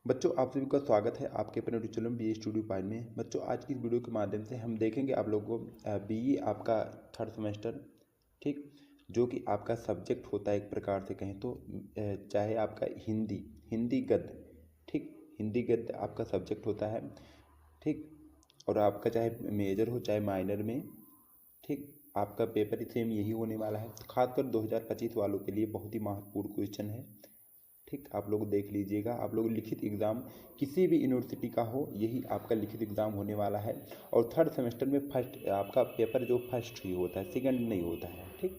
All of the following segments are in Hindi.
बच्चों, आप सभी का स्वागत है आपके अपने YouTube channel B studio pile में। बच्चों, आज की इस वीडियो के माध्यम से हम देखेंगे आप लोगों को बीई आपका थर्ड सेमेस्टर, ठीक, जो कि आपका सब्जेक्ट होता है एक प्रकार से कहें तो चाहे आपका हिंदी हिंदी गद्य, ठीक, हिंदी गद्य आपका सब्जेक्ट होता है, ठीक, और आपका चाहे मेजर हो चाहे माइनर में, ठीक, आपका पेपर सेम यही होने वाला है। तो खासकर 2025 वालों के लिए बहुत ही महत्वपूर्ण क्वेश्चन है, ठीक, आप लोग देख लीजिएगा। आप लोग लिखित एग्ज़ाम किसी भी यूनिवर्सिटी का हो, यही आपका लिखित एग्ज़ाम होने वाला है। और थर्ड सेमेस्टर में फर्स्ट आपका पेपर जो फर्स्ट ही होता है, सेकंड नहीं होता है, ठीक।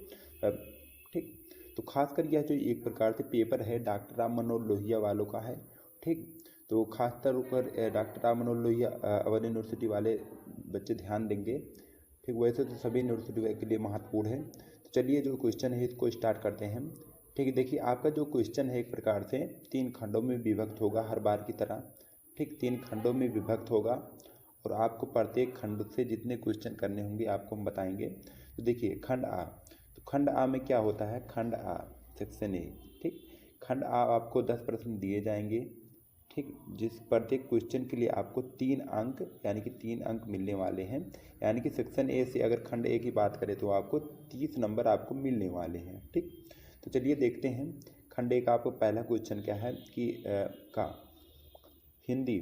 ठीक, तो खासकर यह जो एक प्रकार से पेपर है डॉक्टर राम मनोहर लोहिया वालों का है, ठीक। तो खासतौर पर डॉक्टर राम मनोहर लोहिया अवध यूनिवर्सिटी वाले बच्चे ध्यान देंगे, ठीक। वैसे तो सभी यूनिवर्सिटी के लिए महत्वपूर्ण है। तो चलिए जो क्वेश्चन है इसको स्टार्ट करते हैं, ठीक है। देखिए, आपका जो क्वेश्चन है एक प्रकार से 3 खंडों में विभक्त होगा हर बार की तरह, ठीक, 3 खंडों में विभक्त होगा और आपको प्रत्येक खंड से जितने क्वेश्चन करने होंगे आपको हम बताएंगे। तो देखिए खंड आ, तो खंड आ में क्या होता है, खंड आ सेक्शन ए, ठीक। खंड आ आपको 10 प्रश्न दिए जाएंगे, ठीक, जिस प्रत्येक क्वेश्चन के लिए आपको 3 अंक यानी कि 3 अंक मिलने वाले हैं। यानी कि सेक्शन ए से अगर खंड ए की बात करें तो आपको 30 नंबर आपको मिलने वाले हैं, ठीक। तो चलिए देखते हैं खंड ए का आपको पहला क्वेश्चन क्या है कि का हिंदी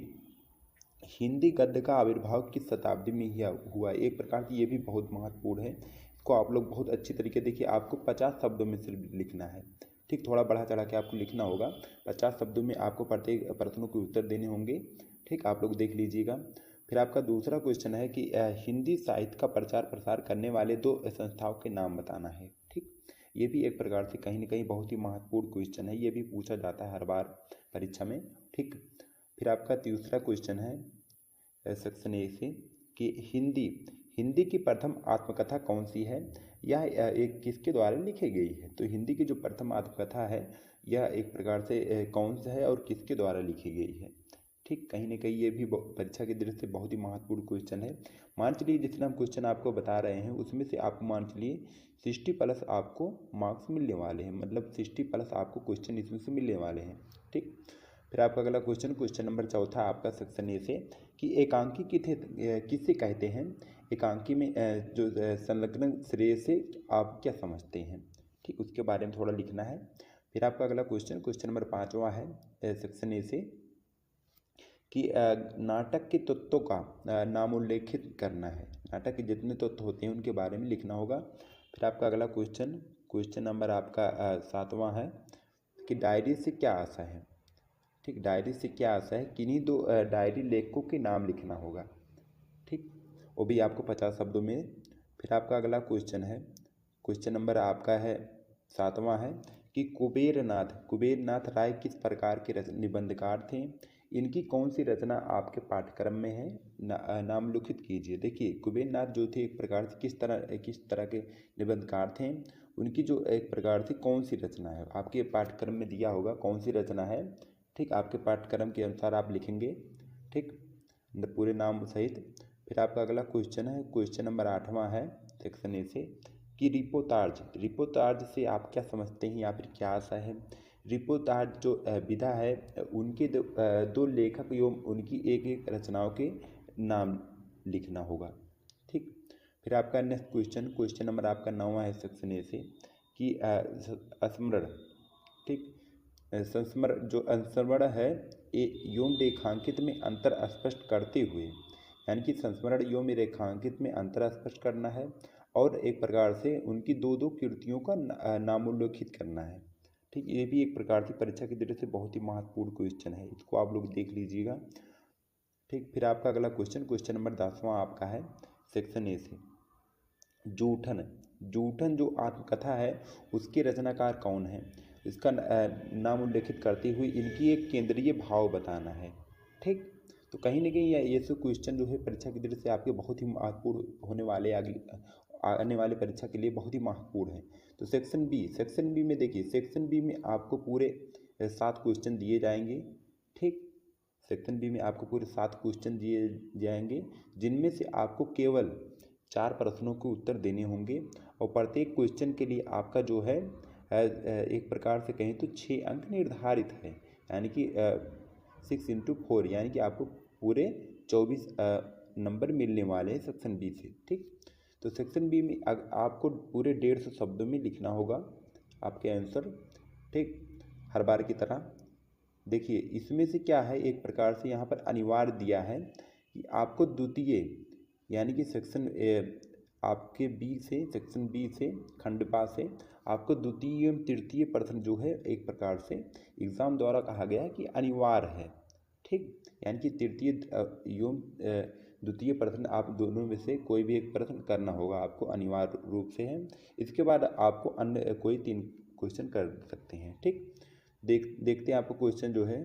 हिंदी गद्य का आविर्भाव किस शताब्दी में हुआ। एक प्रकार की ये भी बहुत महत्वपूर्ण है, इसको आप लोग बहुत अच्छी तरीके देखिए। आपको 50 शब्दों में सिर्फ लिखना है, ठीक, थोड़ा बढ़ा चढ़ा के आपको लिखना होगा। 50 शब्दों में आपको प्रत्येक प्रश्नों के उत्तर देने होंगे, ठीक, आप लोग देख लीजिएगा। फिर आपका दूसरा क्वेश्चन है कि हिंदी साहित्य का प्रचार प्रसार करने वाले 2 संस्थाओं के नाम बताना है, ठीक। ये भी एक प्रकार से कहीं ना कहीं बहुत ही महत्वपूर्ण क्वेश्चन है, ये भी पूछा जाता है हर बार परीक्षा में, ठीक। फिर आपका तीसरा क्वेश्चन है सेक्शन ए से कि हिंदी हिंदी की प्रथम आत्मकथा कौन सी है, यह एक किसके द्वारा लिखी गई है। तो हिंदी की जो प्रथम आत्मकथा है यह एक प्रकार से कौन सा है और किसके द्वारा लिखी गई है, ठीक। कहीं ना कहीं ये भी परीक्षा की दृष्टि से बहुत ही महत्वपूर्ण क्वेश्चन है। मान चलिए जितना हम क्वेश्चन आपको बता रहे हैं उसमें से आपको मान चलिए 60+ आपको मार्क्स मिलने वाले हैं, मतलब 60+ आपको क्वेश्चन इसमें से मिलने वाले हैं, ठीक। फिर आपका अगला क्वेश्चन नंबर चौथा आपका सेक्शन ए से कि एकांकी किसे कहते हैं। एकांकी में जो संलग्न श्रेय से आप क्या समझते हैं, ठीक, उसके बारे में थोड़ा लिखना है। फिर आपका अगला क्वेश्चन नंबर 5वां है सेक्शन ए से कि नाटक के तत्वों का नामोल्लेखित करना है। नाटक के जितने तत्व होते हैं उनके बारे में लिखना होगा। फिर आपका अगला क्वेश्चन नंबर आपका 7वां है कि डायरी से क्या आशा है, ठीक। डायरी से क्या आशा है, किन्हीं 2 डायरी लेखकों के नाम लिखना होगा, ठीक, वो भी आपको 50 शब्दों में। फिर आपका अगला क्वेश्चन नंबर आपका है 7वां है कि कुबेरनाथ राय किस प्रकार के निबंधकार थे, इनकी कौन सी रचना आपके पाठ्यक्रम में है, नामलिखित कीजिए। देखिए कुबेरनाथ जो थे एक प्रकार से किस तरह के निबंधकार थे, उनकी जो एक प्रकार से कौन सी रचना है आपके पाठ्यक्रम में दिया होगा, कौन सी रचना है, ठीक, आपके पाठ्यक्रम के अनुसार आप लिखेंगे, ठीक, पूरे नाम सहित। फिर आपका अगला क्वेश्चन नंबर 8वां है सेक्शन ए से कि रिपोर्टाज से आप क्या समझते हैं या फिर क्या आशा है। रिपोर्टाज जो विधा है उनके 2 लेखक एवं उनकी एक रचनाओं के नाम लिखना होगा, ठीक। फिर आपका नेक्स्ट क्वेश्चन नंबर आपका 9वां है सेक्शन ए से कि स्मरण, ठीक, संस्मरण है एवं रेखांकित में अंतर स्पष्ट करते हुए, यानी कि संस्मरण एवं रेखांकित में अंतर स्पष्ट करना है और एक प्रकार से उनकी 2 कृतियों का नामोल्लेखित करना है, ठीक। ये भी एक प्रकार से परीक्षा की दृष्टि से बहुत ही महत्वपूर्ण क्वेश्चन है, इसको आप लोग देख लीजिएगा, ठीक। फिर आपका अगला क्वेश्चन नंबर 10वां आपका है सेक्शन ए से जूठन जो आत्मकथा है उसके रचनाकार कौन है, इसका नाम उल्लेखित करते हुए इनकी एक केंद्रीय भाव बताना है, ठीक। तो कहीं ना कहीं ये सब क्वेश्चन जो है परीक्षा की दृष्टि से आपके बहुत ही महत्वपूर्ण होने वाले आने वाले परीक्षा के लिए बहुत ही महत्वपूर्ण है। तो सेक्शन बी में देखिए, सेक्शन बी में आपको पूरे 7 क्वेश्चन दिए जाएंगे, ठीक। सेक्शन बी में आपको पूरे 7 क्वेश्चन दिए जाएंगे जिनमें से आपको केवल 4 प्रश्नों के उत्तर देने होंगे और प्रत्येक क्वेश्चन के लिए आपका जो है एक प्रकार से कहें तो 6 अंक निर्धारित है, यानी कि 6 × 4 यानी कि आपको पूरे 24 नंबर मिलने वाले हैं सेक्शन बी से। ठीक, तो सेक्शन बी में आपको पूरे 150 शब्दों में लिखना होगा आपके आंसर। ठीक, हर बार की तरह देखिए इसमें से क्या है, एक प्रकार से यहाँ पर अनिवार्य दिया है कि आपको द्वितीय यानी कि सेक्शन आपके बी से, सेक्शन बी से खंड बा से आपको द्वितीय एवं तृतीय प्रश्न जो है एक प्रकार से एग्जाम द्वारा कहा गया है कि अनिवार्य है। ठीक, यानी कि तृतीय एवं द्वितीय प्रश्न आप दोनों में से कोई भी एक प्रश्न करना होगा आपको, अनिवार्य रूप से है। इसके बाद आपको अन्य कोई 3 क्वेश्चन कर सकते हैं। ठीक, देखते हैं आपको क्वेश्चन जो है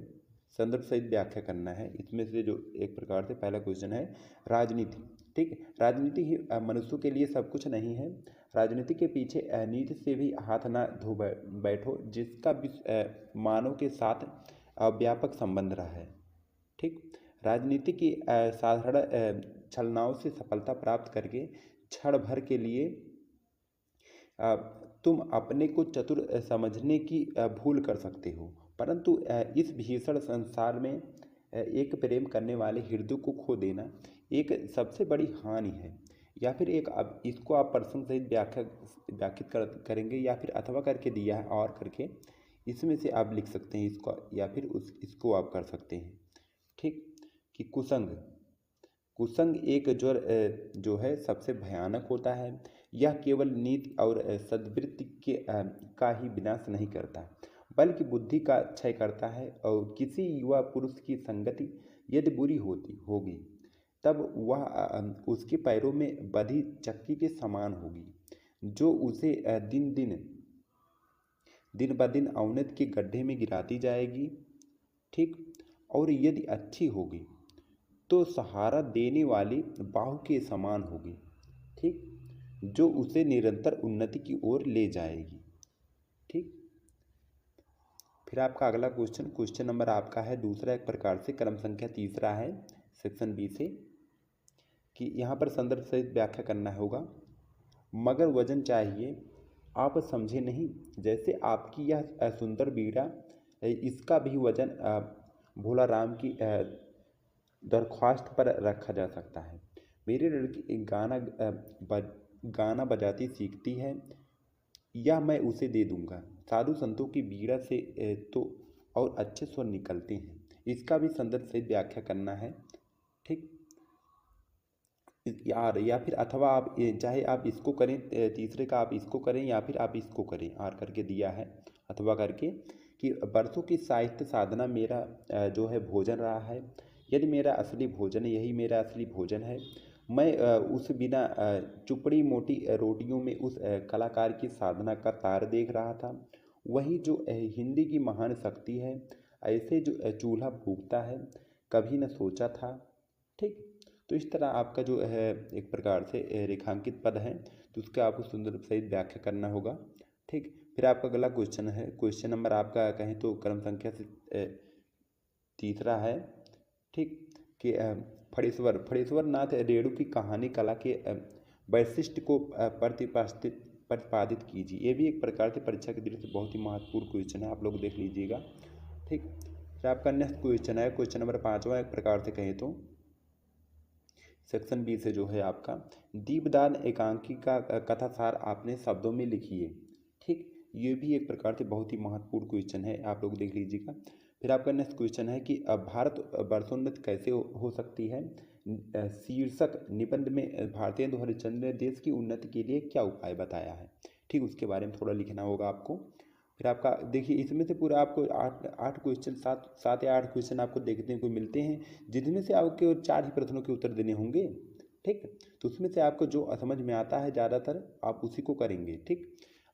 संदर्भ सहित व्याख्या करना है। इसमें से जो एक प्रकार से पहला क्वेश्चन है राजनीति। ठीक, राजनीति ही मनुष्यों के लिए सब कुछ नहीं है। राजनीति के पीछे नीति से भी हाथ ना धो बैठो, जिसका मानव के साथ व्यापक संबंध रहा है। ठीक, राजनीति की साधारण छलनाओं से सफलता प्राप्त करके क्षण भर के लिए तुम अपने को चतुर समझने की भूल कर सकते हो, परंतु इस भीषण संसार में एक प्रेम करने वाले हृदय को खो देना एक सबसे बड़ी हानि है। या फिर एक अब इसको आप प्रश्न सहित व्याख्यात करेंगे या फिर अथवा करके दिया है और करके, इसमें से आप लिख सकते हैं इसको या फिर इसको आप कर सकते हैं। ठीक, कि कुसंग एक ज्वर जो है सबसे भयानक होता है। यह केवल नीति और सद्वृत्ति का ही विनाश नहीं करता, बल्कि बुद्धि का क्षय करता है। और किसी युवा पुरुष की संगति यदि बुरी होगी तब वह उसके पैरों में बधी चक्की के समान होगी, जो उसे दिन ब दिन अवनति के गड्ढे में गिराती जाएगी। ठीक, और यदि अच्छी होगी तो सहारा देने वाली बाहु के समान होगी। ठीक, जो उसे निरंतर उन्नति की ओर ले जाएगी। ठीक, फिर आपका अगला क्वेश्चन नंबर आपका है दूसरा, एक प्रकार से क्रम संख्या तीसरा है सेक्शन बी से, कि यहाँ पर संदर्भ सहित व्याख्या करना होगा। मगर वजन चाहिए आप समझे नहीं, जैसे आपकी यह सुंदर बीड़ा, इसका भी वजन भोला राम की दरख्वास्त पर रखा जा सकता है। मेरी लड़की गाना बजाती सीखती है, या मैं उसे दे दूंगा। साधु संतों की बीड़ा से तो और अच्छे स्वर निकलते हैं, इसका भी संदर्भ सहित व्याख्या करना है। ठीक, या फिर अथवा आप चाहे आप इसको करें, तीसरे का आप इसको करें या फिर आप इसको करें, आर करके दिया है अथवा करके, कि वर्षों की साहित्य साधना मेरा जो है भोजन रहा है। यदि मेरा असली भोजन है, यही मेरा असली भोजन है। मैं उस बिना चुपड़ी मोटी रोटियों में उस कलाकार की साधना का तार देख रहा था, वही जो हिंदी की महान शक्ति है, ऐसे जो चूल्हा फूकता है, कभी न सोचा था। ठीक, तो इस तरह आपका जो है एक प्रकार से रेखांकित पद है, तो उसका आपको सुंदर सहित व्याख्या करना होगा। ठीक, फिर आपका अगला क्वेश्चन है, क्वेश्चन नंबर आपका कहें तो क्रम संख्या से तीसरा है। ठीक, कि फणीश्वर नाथ रेणु की कहानी कला के वैशिष्ट को प्रतिपादित कीजिए। ये भी एक प्रकार से परीक्षा की दृष्टि से बहुत ही महत्वपूर्ण क्वेश्चन है, आप लोग देख लीजिएगा। ठीक, फिर आपका नेक्स्ट क्वेश्चन है क्वेश्चन नंबर 5वां, एक प्रकार से कहें तो सेक्शन बी से जो है आपका दीपदान एकांकी का कथासार आपने शब्दों में लिखिए। ठीक, ये भी एक प्रकार से बहुत ही महत्वपूर्ण क्वेश्चन है, आप लोग देख लीजिएगा। फिर आपका नेक्स्ट क्वेश्चन है कि भारत वर्षोन्नत कैसे हो सकती है। शीर्षक निबंध में भारतेंदु हरिश्चंद्र ने देश की उन्नति के लिए क्या उपाय बताया है। ठीक, उसके बारे में थोड़ा लिखना होगा आपको। फिर आपका देखिए इसमें से पूरा आपको आठ क्वेश्चन, 7 या 8 क्वेश्चन आपको देखने को मिलते हैं, जिनमें से आपके 4 ही प्रश्नों के उत्तर देने होंगे। ठीक, तो उसमें से आपको जो समझ में आता है ज़्यादातर आप उसी को करेंगे। ठीक,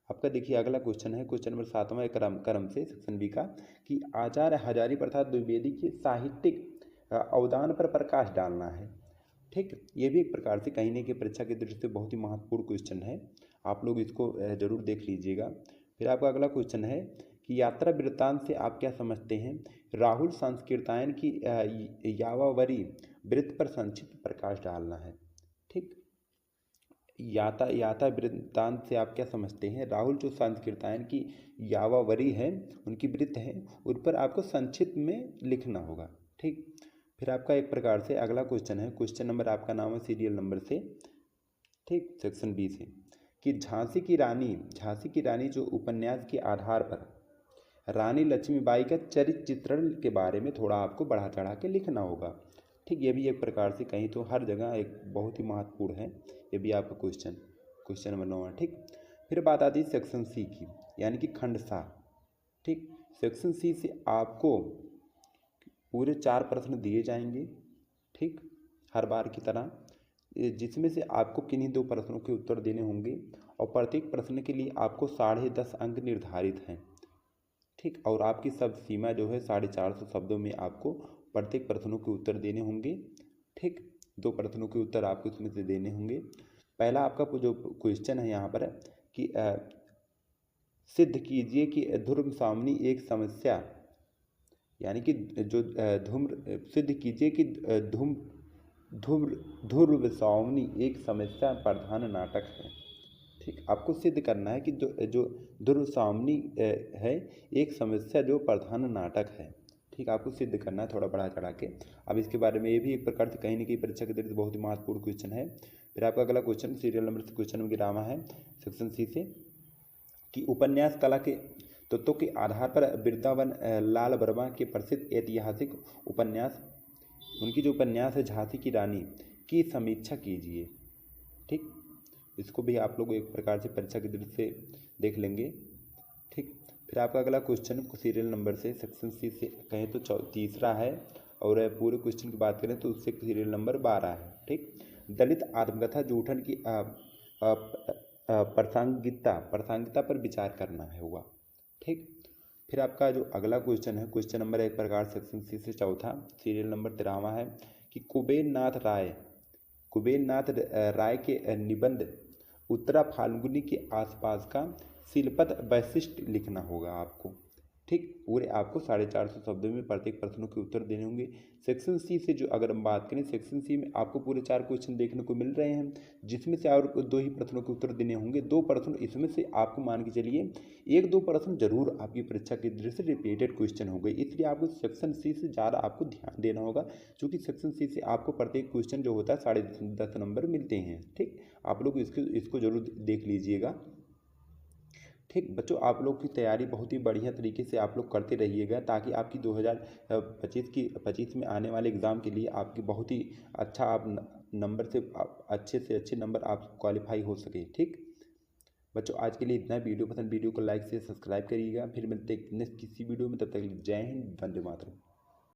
आपका देखिए अगला क्वेश्चन है क्वेश्चन नंबर 7वां क्रम से सेक्शन बी का, कि आचार्य हजारी प्रसाद द्विवेदी के साहित्यिक अवदान पर प्रकाश डालना है। ठीक, ये भी एक प्रकार से कहीं की परीक्षा की दृष्टि से बहुत ही महत्वपूर्ण क्वेश्चन है, आप लोग इसको जरूर देख लीजिएगा। फिर आपका अगला क्वेश्चन है कि यात्रा वृत्तांत से आप क्या समझते हैं। राहुल संस्कृतायन की यावावरी वृत्त पर संक्षिप्त प्रकाश डालना है। ठीक, याता वृत्तांत से आप क्या समझते हैं? राहुल जो सांस्कृतायन की यावावरी है, उनकी वृत्त है, उन पर आपको संक्षिप्त में लिखना होगा। ठीक, फिर आपका एक प्रकार से अगला क्वेश्चन है, क्वेश्चन नंबर आपका नाम है सीरियल नंबर से, ठीक, सेक्शन बी से, कि झांसी की रानी जो उपन्यास के आधार पर रानी लक्ष्मीबाई का चरित्र चित्रण के बारे में थोड़ा आपको बढ़ा चढ़ा के लिखना होगा। ठीक, ये भी एक प्रकार से कहीं तो हर जगह एक बहुत ही महत्वपूर्ण है, ये भी आपका क्वेश्चन नंबर 9 है। ठीक, फिर बात आती है सेक्शन सी की, यानी कि खंड सा। ठीक, सेक्शन सी से आपको पूरे 4 प्रश्न दिए जाएंगे, ठीक, हर बार की तरह, जिसमें से आपको किन्हीं 2 प्रश्नों के उत्तर देने होंगे और प्रत्येक प्रश्न के लिए आपको 10.5 अंक निर्धारित हैं। ठीक, और आपकी सब सीमा जो है 450 शब्दों में आपको प्रत्येक प्रश्नों के उत्तर देने होंगे। ठीक, 2 प्रश्नों के उत्तर आपको इसमें से देने होंगे। पहला आपका जो क्वेश्चन है यहाँ पर कि सिद्ध कीजिए कि ध्रुव सामनी एक समस्या, यानी कि जो धूम्र सिद्ध कीजिए कि ध्रुव सावनी एक समस्या प्रधान नाटक है। ठीक, आपको सिद्ध करना है कि जो ध्रुव सावनी है एक समस्या जो प्रधान नाटक है। ठीक, आपको सिद्ध करना है थोड़ा बढ़ा चढ़ा के। अब इसके बारे में ये भी एक प्रकार से कहीं ना कहीं परीक्षा के दृष्टि से बहुत ही महत्वपूर्ण क्वेश्चन है। फिर आपका अगला क्वेश्चन सीरियल नंबर से क्वेश्चन नंबर गिरामा है सेक्शन सी से, कि उपन्यास कला के तत्वों के आधार पर वृंदावन लाल वर्मा के प्रसिद्ध ऐतिहासिक उपन्यास, उनकी जो उपन्यास है झांसी की रानी की समीक्षा कीजिए। ठीक, इसको भी आप लोग एक प्रकार से परीक्षा की दृष्टि से देख लेंगे। ठीक, फिर आपका अगला क्वेश्चन सीरियल नंबर से सेक्शन सी से कहें तो तीसरा है, और पूरे क्वेश्चन की बात करें तो उससे सीरियल नंबर 12 है। ठीक, दलित आत्मकथा जूठन की प्रासंगिकता पर विचार करना है हुआ। ठीक, फिर आपका जो अगला क्वेश्चन है क्वेश्चन नंबर एक प्रकार सेक्शन सी से चौथा सीरियल नंबर 13वां है, कि कुबेर नाथ राय के निबंध उत्तरा फाल्गुनी के आसपास का शिल्पत वैशिष्ट लिखना होगा आपको। ठीक, पूरे आपको 450 शब्दों में प्रत्येक प्रश्नों के उत्तर देने होंगे। सेक्शन सी से जो अगर हम बात करें, सेक्शन सी में आपको पूरे 4 क्वेश्चन देखने को मिल रहे हैं, जिसमें से और 2 ही प्रश्नों के उत्तर देने होंगे। 2 प्रश्न इसमें से आपको मान के चलिए 1-2 प्रश्न जरूर आपकी परीक्षा की दृष्टि से रिपीटेड क्वेश्चन होंगे, इसलिए आपको सेक्शन सी से ज़्यादा आपको ध्यान देना होगा, क्योंकि सेक्शन सी से आपको प्रत्येक क्वेश्चन जो होता है 10.5 नंबर मिलते हैं। ठीक, आप लोग इसको जरूर देख लीजिएगा। ठीक बच्चों, आप लोग की तैयारी बहुत ही बढ़िया तरीके से आप लोग करते रहिएगा, ताकि आपकी 2025 में आने वाले एग्ज़ाम के लिए आपकी बहुत ही अच्छा आप नंबर से अच्छे नंबर आप क्वालिफाई हो सके। ठीक बच्चों, आज के लिए इतना। वीडियो पसंद वीडियो को लाइक से सब्सक्राइब करिएगा। फिर मिलते हैं नेक्स्ट किसी वीडियो में, तब तक जय हिंद, वंदे मातरम।